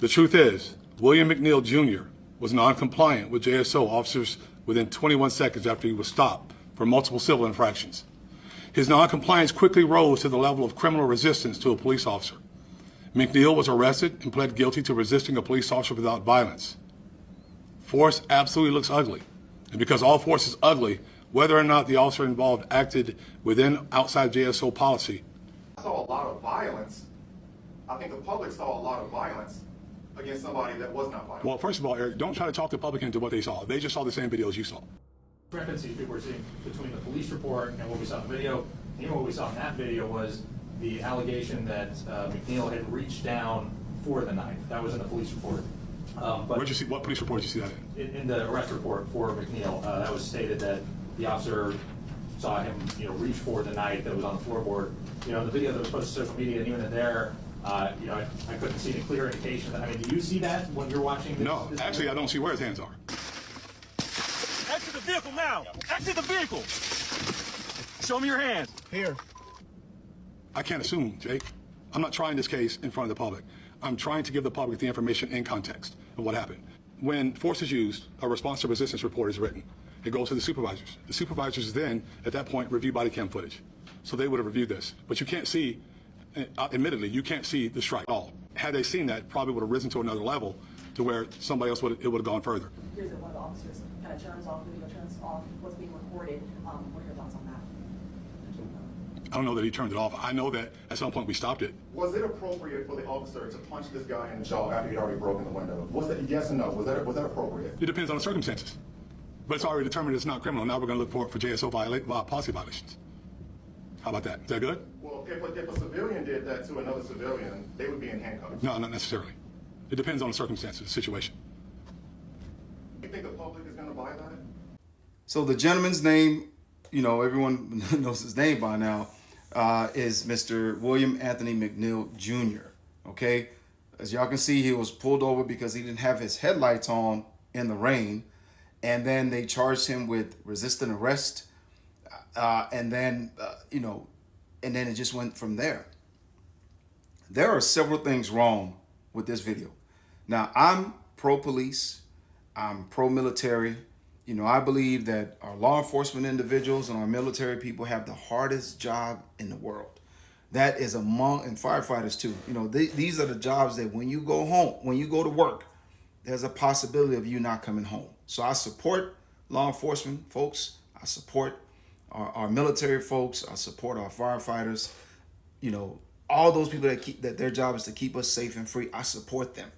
The truth is, William McNeil Jr. was non-compliant with JSO officers within 21 seconds after he was stopped for multiple civil infractions. His non-compliance quickly rose to the level of criminal resistance to a police officer. McNeil was arrested and pled guilty to resisting a police officer without violence. Force absolutely looks ugly. And because all force is ugly, whether or not the officer involved acted within outside JSO policy. I saw a lot of violence. I think the public saw a lot of violence against somebody that was not violent. Well, first of all, Eric, don't try to talk the public into what they saw. They just saw the same videos you saw. Discrepancies people were seeing between the police report and what we saw in the video. Even what we saw in that video was the allegation that McNeil had reached down for the knife. That was in the police report. But Where'd you see? What police report did you see that in? In the arrest report for McNeil, that was stated that the officer saw him, reach for the knife that was on the floorboard. The video that was posted to social media, and even in there, I couldn't see any clear indication. I mean, do you see that when you're watching this? No, actually, I don't see where his hands are. Exit the vehicle now! Exit the vehicle! Show me your hands. Here. I can't assume, Jake. I'm not trying this case in front of the public. I'm trying to give the public the information in context of what happened. When force is used, a response to resistance report is written. It goes to the supervisors. The supervisors then, at that point, review body cam footage. So they would have reviewed this. But you can't see, admittedly, you can't see the strike at all. Had they seen that, probably would have risen to another level to where somebody else would have gone further. Here's one of the officers kind of turns off, the video turns off what's being recorded. What are your thoughts on that? I don't know that he turned it off. I know that at some point we stopped it. Was it appropriate for the officer to punch this guy in the jaw after he'd already broken the window? Was that yes or no? Was that appropriate? It depends on the circumstances. But it's already determined it's not criminal. Now we're going to look for JSO policy violations. How about that? Is that good? Well, if a civilian did that to another civilian, they would be in handcuffs. No, not necessarily. It depends on the circumstances, the situation. You think the public is going to buy that? So the gentleman's name, everyone knows his name by now, is Mr. William Anthony McNeil Jr. Okay, as y'all can see, he was pulled over because he didn't have his headlights on in the rain, and then they charged him with resisting arrest, and then it just went from there. There are several things wrong with this video. Now, I'm pro-police, I'm pro-military. I believe that our law enforcement individuals and our military people have the hardest job in the world. That is and firefighters too. These are the jobs that when you go home, when you go to work, there's a possibility of you not coming home. So I support law enforcement folks. I support our military folks. I support our firefighters. All those people that their job is to keep us safe and free. I support them.